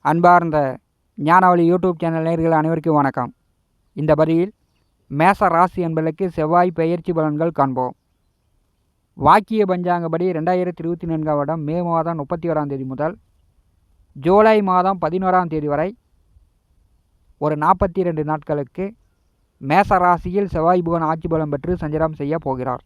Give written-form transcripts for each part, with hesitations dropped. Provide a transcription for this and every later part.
அன்பார்ந்த ஞானவழி YouTube channel நேயர்கள் அனைவருக்கும் வணக்கம். இந்த பதிவில் மேச ராசி என்பதற்கு செவ்வாய் பெயர்ச்சி பலன்கள் காண்போம். வாக்கிய பஞ்சாங்கப்படி 2024 வருடம் மே மாதம் 31ஆம் தேதி முதல் ஜூலை மாதம் 11ஆம் தேதி வரை ஒரு 42 நாட்களுக்கு மேச ராசியில் செவ்வாய் புகன் ஆட்சி பலம் பெற்று சஞ்சாரம் செய்ய போகிறார்.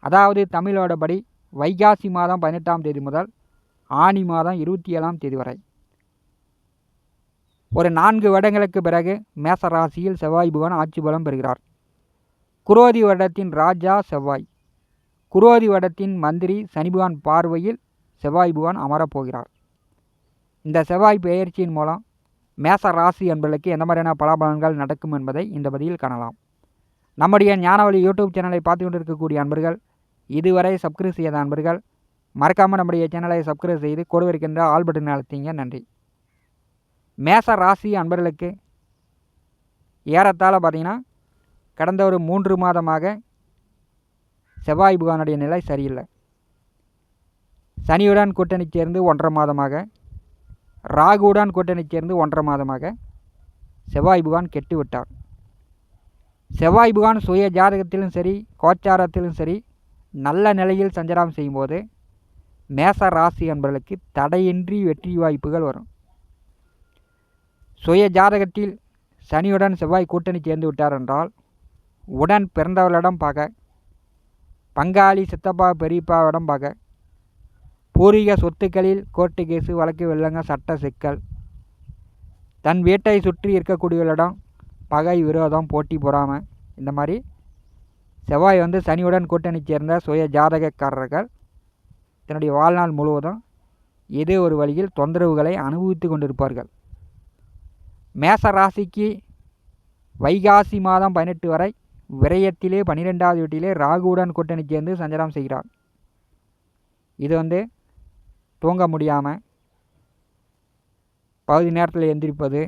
அதாவது தமிழோடபடி வைகாசி மாதம் 18ஆம் தேதி முதல் ஆனி மாதம் 27ஆம் தேதி வரை ஒரு 4 வருடங்களுக்கு பிறகு மேச ராசியில் செவ்வாய் புகன் ஆட்சி பலம் பெறுகிறார். குரோதி வருடத்தின் ராஜா செவ்வாய், குரோதி வருடத்தின் மந்திரி சனி புகான் பார்வையில் செவ்வாய் புகான் அமரப்போகிறார். இந்த செவ்வாய் பெயர்ச்சியின் மூலம் மேச ராசி என்பதற்கு எந்த மாதிரியான பலாபலன்கள் நடக்கும் என்பதை இந்த பதிவில் காணலாம். நம்முடைய ஞானவழி யூடியூப் சேனலை பார்த்து கொண்டிருக்கக்கூடிய அன்பர்கள், இதுவரை சப்ஸ்கிரைப் செய்யாத அன்பர்கள் மறக்காமல் நம்முடைய சேனலை சப்ஸ்கிரைப் செய்து கூட இருக்கின்ற ஆல் பட்டன் அழுத்திங்க. நன்றி. மேச ராசி அன்பர்களுக்கு ஏறத்தாழ பார்த்திங்கன்னா கடந்த ஒரு 3 மாதமாக செவ்வாய் புகானுடைய நிலை சரியில்லை. சனியுடன் கூட்டணி சேர்ந்து 1.5 மாதமாக, ராகுவுடன் கூட்டணி சேர்ந்து 1.5 மாதமாக செவ்வாய் புகான் கெட்டு விட்டார். செவ்வாய் புகான் சுய ஜாதகத்திலும் சரி கோச்சாரத்திலும் சரி நல்ல நிலையில் சஞ்சாரம் செய்யும்போது மேச ராசி என்பவர்களுக்கு தடையின்றி வெற்றி வாய்ப்புகள் வரும். சுய ஜாதகத்தில் சனியுடன் செவ்வாய் கூட்டணி சேர்ந்து விட்டார் என்றால் உடன் பிறந்தவர்களிடம் பார்க்க, பங்காளி சித்தப்பா பெரியப்பாவிடம் பார்க்க, பூர்வீக சொத்துக்களில் கோர்ட்டு கேஸு வழக்கு வெள்ளங்க சட்ட சிக்கல், தன் வீட்டை சுற்றி இருக்கக்கூடியவர்களிடம் பகை விரோதம் போட்டி பொறாமை, இந்த மாதிரி செவ்வாய் சனியுடன் கூட்டணி சேர்ந்த சுய ஜாதகக்காரர்கள் தன்னுடைய வாழ்நாள் முழுவதும் ஏதோ ஒரு வழியில் தொந்தரவுகளை அனுபவித்து கொண்டிருப்பார்கள். மேச ராசிக்கு வைகாசி மாதம் 18 வரை விரயத்திலே 12வது வீட்டிலே ராகுவுடன் கூட்டணி சேர்ந்து சஞ்சாரம் செய்கிறார். இது தூங்க முடியாமல் பகுதி நேரத்தில் எந்திரிப்பது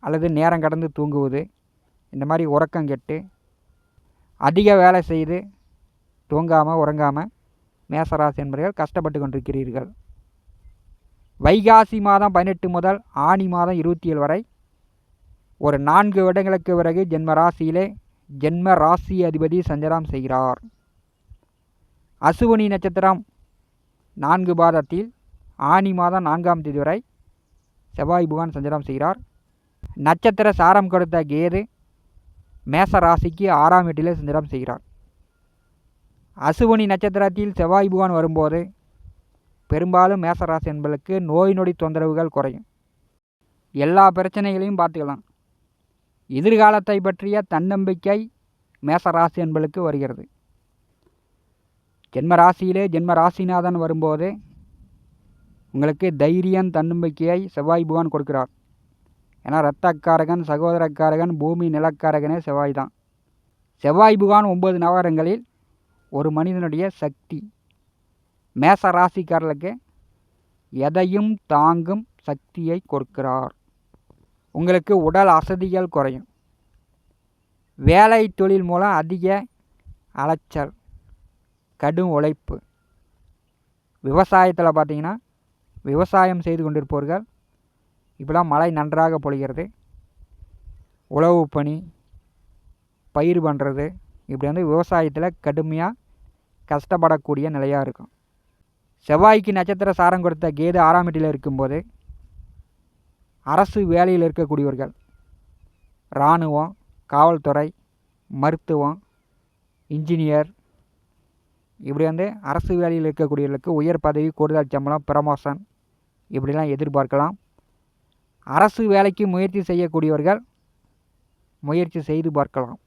அல்லது நேரம் கடந்து தூங்குவது, இந்த மாதிரி உறக்கம் கெட்டு அதிக வேலை செய்து தூங்காமல் உறங்காமல் மேசராசி என்பவர்கள் கஷ்டப்பட்டு கொண்டிருக்கிறீர்கள். வைகாசி மாதம் 18 முதல் ஆனி மாதம் 27 வரை ஒரு 4 வருடங்களுக்கு பிறகு ஜென்ம ராசியிலே ஜென்ம ராசி அதிபதி சஞ்சாரம் செய்கிறார். அசுவினி நட்சத்திரம் 4 பாதத்தில் ஆனி மாதம் 4ஆம் தேதி வரை செவ்வாய் புகான் சஞ்சாரம் செய்கிறார். நட்சத்திர சாரம் கொடுத்த கேது மேச ராசிக்கு 6ஆம் வீட்டிலே சஞ்சாரம் செய்கிறார். அசுவினி நட்சத்திரத்தில் செவ்வாய் புகான் வரும்போது பெரும்பாலும் மேசராசி என்பதற்கு நோய் நொடி தொந்தரவுகள் குறையும். எல்லா பிரச்சனைகளையும் பார்த்துக்கலாம். எதிர்காலத்தை பற்றிய தன்னம்பிக்கை மேசராசி என்பதற்கு வருகிறது. ஜென்ம ராசியிலே ஜென்ம ராசிநாதன் வரும்போது உங்களுக்கு தைரியம் தன்னம்பிக்கையை செவ்வாய் புகான் கொடுக்கிறார். ஏன்னா இரத்தக்காரகன், சகோதரக்காரகன், பூமி நிலக்காரகனே செவ்வாய் தான். செவ்வாய் புகான் 9 நவகரங்களில் ஒரு மனிதனுடைய சக்தி. மேச ராசிக்காரர்களுக்கு எதையும் தாங்கும் சக்தியை கொடுக்கிறார். உங்களுக்கு உடல் அசதிகள் குறையும். வேலை தொழில் மூலம் அதிக அலைச்சல், கடும் உழைப்பு. விவசாயத்தில் பார்த்திங்கன்னா விவசாயம் செய்து கொண்டிருப்பவர்கள் இப்போலாம் மழை நன்றாக பொழிகிறது, உழவு பணி, பயிர் பண்ணுறது, இப்படி விவசாயத்தில் கடுமையாக கஷ்டப்படக்கூடிய நிலையாக இருக்கும். செவ்வாய்க்கு நட்சத்திர சாரம் கொடுத்த கேது 6ஆம் வீட்டில் இருக்கும்போது அரசு வேலையில் இருக்கக்கூடியவர்கள், இராணுவம், காவல்துறை, மருத்துவம், இன்ஜினியர், இப்படி அரசு வேலையில் இருக்கக்கூடியவர்களுக்கு உயர் பதவி, கூடுதல் சம்பளம், ப்ரமோஷன் இப்படிலாம் எதிர்பார்க்கலாம். அரசு வேலைக்கு முயற்சி செய்யக்கூடியவர்கள் முயற்சி செய்து பார்க்கலாம்.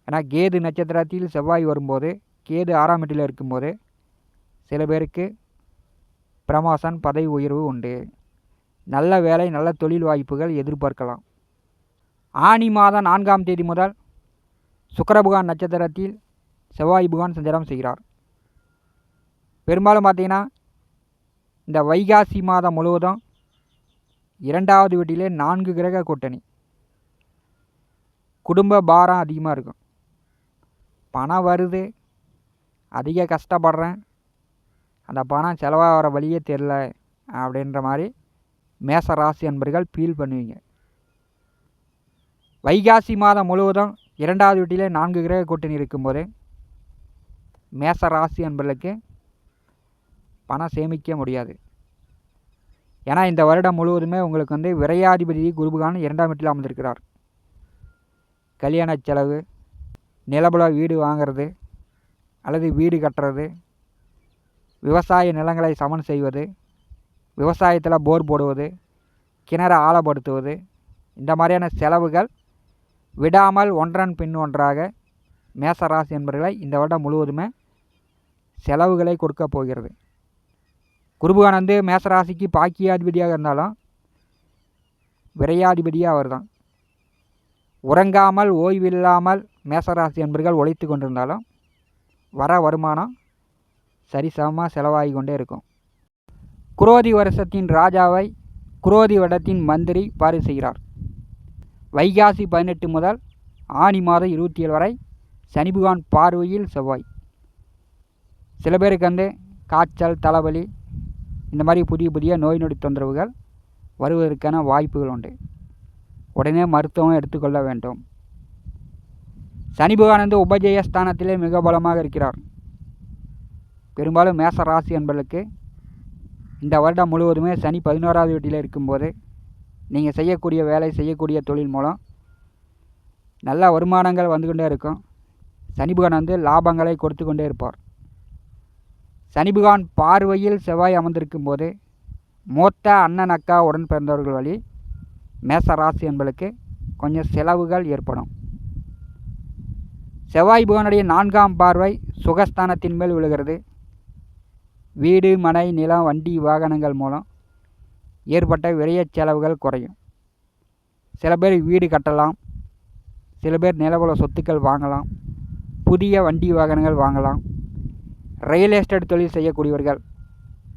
ஏன்னா கேது நட்சத்திரத்தில் செவ்வாய் வரும்போது, கேது 6ஆம் வீட்டில் இருக்கும்போது சில பேருக்கு ப்ரமோஷன், பதவி உயர்வு உண்டு. நல்ல வேலை, நல்ல தொழில் வாய்ப்புகள் எதிர்பார்க்கலாம். ஆனி மாதம் 4ஆம் தேதி முதல் சுக்கிரபகவான் நட்சத்திரத்தில் செவ்வாய் புகான் சஞ்சாரம் செய்கிறார். பெரும்பாலும் பார்த்திங்கன்னா இந்த வைகாசி மாதம் முழுவதும் 2வது வீட்டிலே 4 கிரக கூட்டணி. குடும்ப பாரம் அதிகமாக இருக்கும். பணம் வருது, அதிக கஷ்டப்படுறேன், அந்த பணம் செலவாகிற வழியே தெரில அப்படின்ற மாதிரி மேச ராசி அன்பர்கள் ஃபீல் பண்ணுவீங்க. வைகாசி மாதம் முழுவதும் 2வது வீட்டிலே 4 கிரக கூட்டணி இருக்கும்போது மேச ராசி அன்பர்களுக்கு பணம் சேமிக்க முடியாது. ஏன்னா இந்த வருடம் முழுவதுமே உங்களுக்கு வந்து விரையாதிபதி குருபகான் 2ஆம் வீட்டில் அமர்ந்திருக்கிறார். கல்யாண செலவு, நிலபுல வீடு வாங்கிறது அல்லது வீடு கட்டுறது, விவசாய நிலங்களை சமன் செய்வது, விவசாயத்தில் போர் போடுவது, கிணறு ஆழப்படுத்துவது, இந்த மாதிரியான செலவுகள் விடாமல் ஒன்றன் பின் ஒன்றாக மேசராசி என்பவர்களை இந்த வருடம் முழுவதுமே செலவுகளை கொடுக்க போகிறது. குருபகான் வந்து மேசராசிக்கு பாக்கியாதிபதியாக இருந்தாலும் விரையாதிபதியாக அவர் தான். உறங்காமல் ஓய்வில்லாமல் மேசராசி என்பவர்கள் உழைத்து கொண்டிருந்தாலும் வர வருமானம் சரிசமமாக செலவாகி கொண்டே இருக்கும். குரோதி வருஷத்தின் ராஜாவை குரோதி வருடத்தின் மந்திரி பாரி செய்கிறார். வைகாசி 18 முதல் ஆனி மாதம் 27 வரை சனி பகவான் பார்வையில் செவ்வாய். சில பேருக்கு வந்து காய்ச்சல், தலைவலி, இந்த மாதிரி புதிய புதிய நோய் நொடி தொந்தரவுகள் வருவதற்கான வாய்ப்புகள் உண்டு. உடனே மருத்துவம் எடுத்துக்கொள்ள வேண்டும். சனி பகவான் வந்து உபஜயஸ்தானத்திலே மிக பலமாக இருக்கிறார். பெரும்பாலும் மேச ராசி என்பவர்களுக்கு இந்த வருடம் முழுவதுமே சனி 11வது வீட்டில் இருக்கும்போது நீங்கள் செய்யக்கூடிய வேலை, செய்யக்கூடிய தொழில் மூலம் நல்ல வருமானங்கள் வந்து கொண்டே இருக்கும். சனி பகவான் வந்து லாபங்களை கொடுத்து கொண்டே இருப்பார். சனி பகவான் பார்வையில் செவ்வாய் அமர்ந்திருக்கும் போது மூத்த அண்ணன், அக்கா, உடன் பிறந்தவர்கள் வழி மேச ராசி என்பவர்களுக்கு கொஞ்சம் செலவுகள் ஏற்படும். செவ்வாய் பகவானுடைய 4ஆம் பார்வை சுகஸ்தானத்தின் மேல் விழுகிறது. வீடு, மனை, நிலம், வண்டி, வாகனங்கள் மூலம் ஏற்பட்ட விரைய செலவுகள் குறையும். சில பேர் வீடு கட்டலாம், சில பேர் நிலபுல சொத்துக்கள் வாங்கலாம், புதிய வண்டி வாகனங்கள் வாங்கலாம். ரியல் எஸ்டேட் தொழில் செய்யக்கூடியவர்கள்,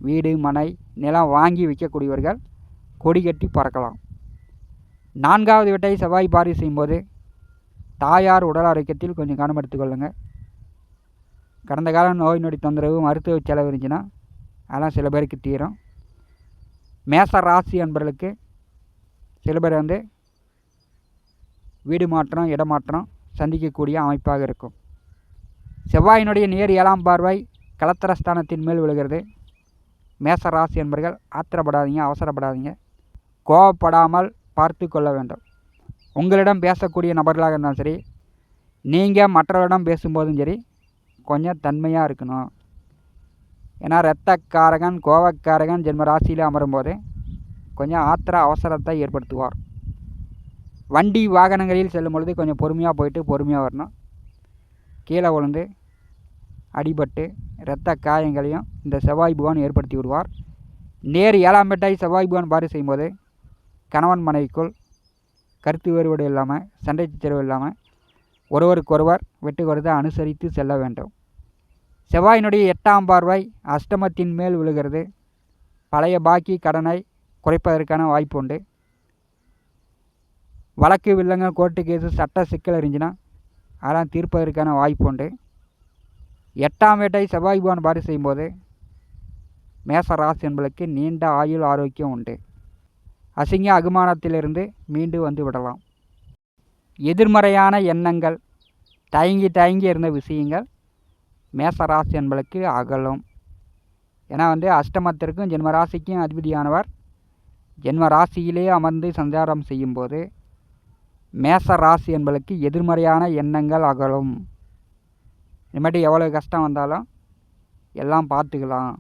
வீடு, மனை, நிலம் வாங்கி விற்கக்கூடியவர்கள் கொடி கட்டி பறக்கலாம். 4வது வீட்டை செவ்வாய் பார்வை செய்யும்போது தாயார் உடல் ஆரோக்கியத்தில் கொஞ்சம் கவனம் எடுத்துக்கொள்ளுங்கள். கடந்த காலம் நோய் நொடி தொந்தரவு, மருத்துவ செலவு இருந்துச்சுன்னா அதெல்லாம் சில பேருக்கு தீரும். மேச ராசி என்பவர்களுக்கு சில பேர் வந்து வீடு மாற்றம், இடமாற்றம் சந்திக்கக்கூடிய அமைப்பாக இருக்கும். செவ்வாயினுடைய நேர் 7ஆம் பார்வை கலத்திரஸ்தானத்தின் மேல் விழுகிறது. மேச ராசி என்பவர்கள் ஆத்திரப்படாதீங்க, அவசரப்படாதீங்க, கோபப்படாமல் பார்த்து கொள்ள வேண்டும். உங்களிடம் பேசக்கூடிய நபர்களாக இருந்தாலும் சரி, நீங்கள் மற்றவர்களிடம் பேசும்போதும் சரி கொஞ்சம் தன்மையாக இருக்கணும். ஏன்னா இரத்தக்காரகன், கோபக்காரகன் ஜென்ம ராசியில் அமரும்போது கொஞ்சம் அவசரத்தை ஏற்படுத்துவார். வண்டி வாகனங்களில் செல்லும் பொழுது கொஞ்சம் பொறுமையாக போயிட்டு பொறுமையாக வரணும். கீழே விழுந்து அடிபட்டு இரத்த காயங்களையும் இந்த செவ்வாய் பகவான் ஏற்படுத்தி விடுவார். நேர் 7ஆம் வீட்டை செவ்வாய் பகவான் பார்வை செய்யும்போது கணவன் மனைவிக்குள் கருத்து வேறுபாடு இல்லாமல், சண்டை சச்சரவு இல்லாமல் ஒருவருக்கொருவர் விட்டு கொடுத்து அனுசரித்து செல்ல வேண்டும். செவ்வாயினுடைய 8ஆம் பார்வை அஷ்டமத்தின் மேல் விழுகிறது. பழைய பாக்கி கடனை குறைப்பதற்கான வாய்ப்பு உண்டு. வழக்கு, வில்லங்க, கோர்ட்டு கேஸு, சட்ட சிக்கல் இருந்துச்சுன்னா அதெல்லாம் தீர்ப்பதற்கான வாய்ப்பு உண்டு. 8ஆம் வீட்டை செவ்வாய் பகவான் பார்வை செய்யும்போது மேச ராசி என்பதற்கு நீண்ட ஆயுள், ஆரோக்கியம் உண்டு. அசிங்க அகுமானத்திலிருந்து மீண்டு வந்து விடலாம். எதிர்மறையான எண்ணங்கள், தயங்கி இருந்த விஷயங்கள் மேச ராசி என்பதற்கு அகலும். ஏன்னா வந்து அஷ்டமத்திற்கும் ஜென்மராசிக்கும் அதிபதியானவர் ஜென்ம ராசியிலே அமர்ந்து சஞ்சாரம் செய்யும்போது மேச ராசி என்பதற்கு எதிர்மறையான எண்ணங்கள் அகலும். இனிமேட்டு எவ்வளோ கஷ்டம் வந்தாலும் எல்லாம் பார்த்துக்கலாம்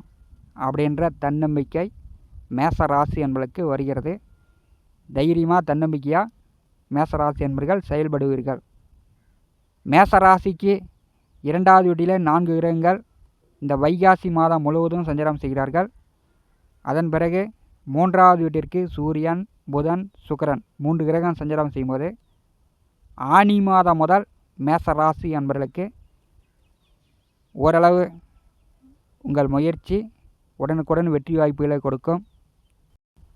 அப்படின்ற தன்னம்பிக்கை மேச ராசி என்பதற்கு வருகிறது. தைரியமாக, தன்னம்பிக்கையாக மேச ராசி என்பவர்கள் செயல்படுவீர்கள். மேச ராசிக்கு 2வது வீட்டிலே 4 கிரகங்கள் இந்த வைகாசி மாதம் முழுவதும் சஞ்சாரம் செய்கிறார்கள். அதன் பிறகு 3வது வீட்டிற்கு சூரியன், புதன், சுக்கிரன் 3 கிரகம் சஞ்சாரம் செய்யும்போது ஆனி மாதம் முதல் மேச ராசி என்பவர்களுக்கு ஓரளவு உங்கள் முயற்சி உடனுக்குடன் வெற்றி வாய்ப்புகளை கொடுக்கும்.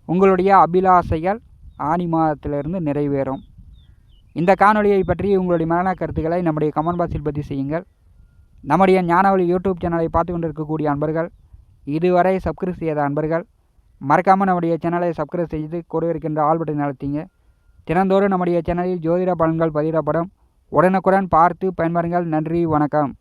உங்களுடைய அபிலாசைகள் ஆனி மாதத்திலிருந்து நிறைவேறும். இந்த காணொலியை பற்றி உங்களுடைய மரண கருத்துக்களை நம்முடைய கமெண்ட் பாக்ஸில் பதிவு செய்யுங்கள். நம்முடைய ஞானவழி யூடியூப் சேனலை பார்த்து கொண்டிருக்கக்கூடிய அன்பர்கள், இதுவரை சப்ஸ்கிரைப் செய்யாத அன்பர்கள் மறக்காமல் நம்முடைய சேனலை சப்ஸ்கிரைப் செய்து கூட இருக்கின்ற ஆல் பட்டனை அழுத்திங்க. தினந்தோறும் நம்முடைய சேனலில் ஜோதிட பலன்கள் பதிவிடப்படும். உடனுக்குடன் பார்த்து பயன்பெறுங்கள். நன்றி, வணக்கம்.